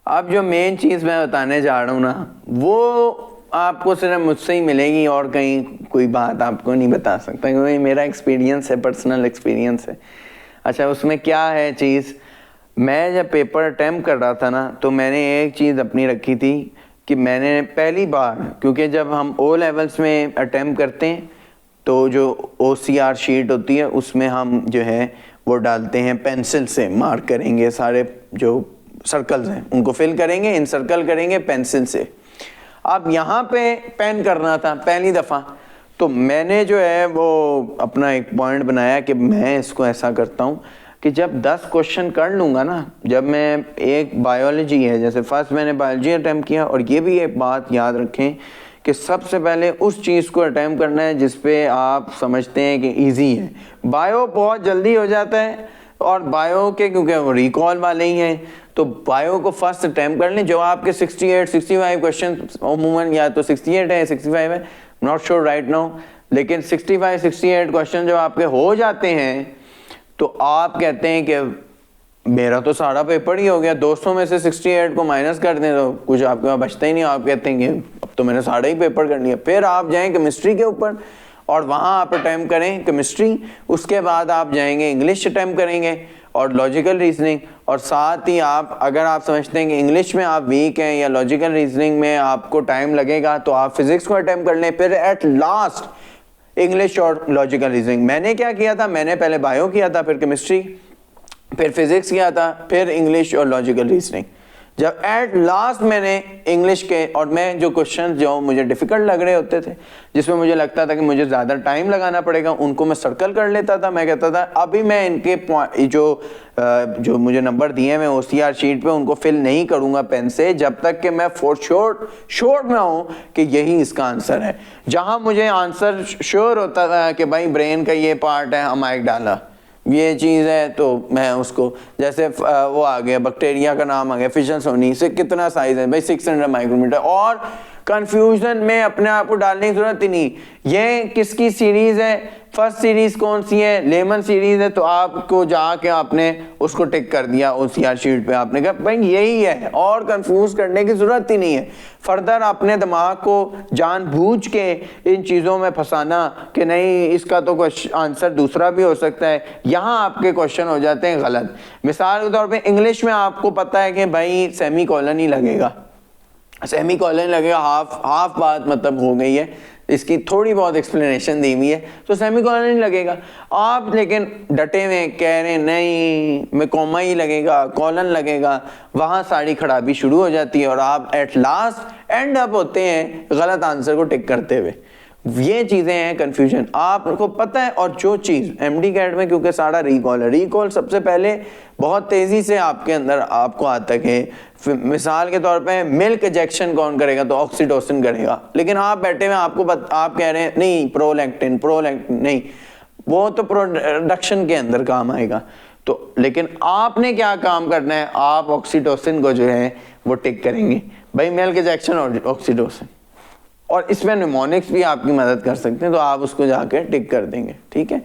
अब जो मेन चीज़ मैं बताने जा रहा हूँ ना, वो आपको सिर्फ मुझसे ही मिलेगी और कहीं कोई बात आपको नहीं बता सकता, क्योंकि मेरा एक्सपीरियंस है, पर्सनल एक्सपीरियंस है। अच्छा, उसमें क्या है चीज़, मैं जब पेपर अटैम्प्ट कर रहा था ना, तो मैंने एक चीज़ अपनी रखी थी कि मैंने पहली बार, क्योंकि जब हम ओ लेवल्स में अटैम्प्ट करते हैं तो जो OCR शीट होती है उसमें हम जो है वो डालते हैं, पेंसिल से मार्क करेंगे, सारे जो सर्कल्स हैं उनको फिल करेंगे, इन सर्कल करेंगे पेंसिल से। अब यहाँ पे पेन करना था पहली दफ़ा, तो मैंने जो है वो अपना एक पॉइंट बनाया कि मैं इसको ऐसा करता हूँ कि जब 10 क्वेश्चन कर लूँगा ना, जब मैं एक बायोलॉजी है, जैसे फर्स्ट मैंने बायोलॉजी अटैम्प्ट किया, और ये भी एक बात याद रखें कि सबसे पहले उस चीज़ को अटैम्प्ट करना है जिस पे आप समझते हैं कि इजी है। बायो बहुत जल्दी हो जाता है, और बायो के क्योंकि वो रिकॉल वाले ही हैं, तो बायो को फर्स्ट अटैम्प्ट कर लें। जो आपके 68-65 क्वेश्चन अमूमन, या तो 68 है 65 है, नॉट श्योर राइट नाउ, लेकिन 65-68 क्वेश्चन जब आपके हो जाते हैं तो आप कहते हैं कि मेरा तो सारा पेपर ही हो गया, 200 में से 68 को माइनस कर दें तो कुछ आपके पास बचता ही नहीं। आप कहते हैं कि अब तो मैंने सारा ही पेपर कर लिया। फिर आप जाएं केमिस्ट्री के ऊपर और वहाँ आप अटैम्प्ट करें केमिस्ट्री, उसके बाद आप जाएंगे इंग्लिश अटैम्प्ट करेंगे और लॉजिकल रीजनिंग, और साथ ही आप अगर आप समझते हैं कि इंग्लिश में आप वीक हैं या लॉजिकल रीजनिंग में आपको टाइम लगेगा तो आप फिजिक्स को अटैम्प्ट कर लें। फिर एट लास्ट इंग्लिश और लॉजिकल रीजनिंग। मैंने क्या किया था, मैंने पहले बायो किया था, फिर केमिस्ट्री, फिर फिजिक्स किया था, फिर इंग्लिश और लॉजिकल रीजनिंग। जब एट लास्ट मैंने इंग्लिश के, और मैं जो क्वेश्चन जो मुझे डिफ़िकल्ट लग रहे होते थे, जिसमें मुझे लगता था कि मुझे ज़्यादा टाइम लगाना पड़ेगा, उनको मैं सर्कल कर लेता था। मैं कहता था अभी मैं इनके जो मुझे नंबर दिए मैं OCR शीट पे उनको फिल नहीं करूँगा पेन से, जब तक कि मैं फॉर श्योर ना हूँ कि यही इसका आंसर है। जहाँ मुझे आंसर श्योर होता था कि भाई ब्रेन का ये पार्ट है, अमाइक डाला, ये चीज़ है, तो मैं उसको, जैसे वो आ गया बैक्टीरिया का नाम आ गया फिशनसोनी, से कितना साइज है भाई 600 माइक्रोमीटर, और कंफ्यूजन में अपने आप को डालने की जरूरत ही नहीं। ये किसकी सीरीज है, फर्स्ट सीरीज कौन सी है, लेमन सीरीज है, तो आपको जाके आपने उसको टिक कर दिया OCR शीट पे, आपने कहा भाई यही है, और कंफ्यूज करने की जरूरत ही नहीं है। फर्दर अपने दिमाग को जानबूझ के इन चीज़ों में फंसाना कि नहीं इसका तो आंसर दूसरा भी हो सकता है, यहाँ आपके क्वेश्चन हो जाते हैं गलत। मिसाल के तौर पे इंग्लिश में आपको पता है कि भाई सेमी कॉलन ही लगेगा, सेमी कॉलन लगेगा, हाफ बात मतलब हो गई है, इसकी थोड़ी बहुत एक्सप्लेनेशन दी हुई है, तो सेमी कॉलन नहीं लगेगा। आप लेकिन डटे हुए कह रहे हैं नहीं मैं कॉमा ही लगेगा, कॉलन लगेगा, वहाँ सारी खराबी शुरू हो जाती है और आप एट लास्ट एंड अप होते हैं गलत आंसर को टिक करते हुए। ये चीज़ें हैं कन्फ्यूजन, आपको पता है। और जो चीज़ MD कैट में क्योंकि सारा रिकॉल है, रिकॉल सबसे पहले बहुत तेज़ी से आपके अंदर आपको आता है। मिसाल के तौर पे मिल्क इजेक्शन कौन करेगा, तो ऑक्सीटोसिन करेगा, लेकिन आप बैठे हुए आप कह रहे हैं नहीं प्रोलैक्टिन नहीं, वो तो प्रोडक्शन के अंदर काम आएगा। तो लेकिन आपने क्या काम करना है, आप ऑक्सीटोसिन को जो है वो टिक करेंगे, भाई मिल्क इजेक्शन और ऑक्सीटोसिन, और इसमें निमोनिक्स भी आपकी मदद कर सकते हैं, तो आप उसको जाकर टिक कर देंगे, ठीक है।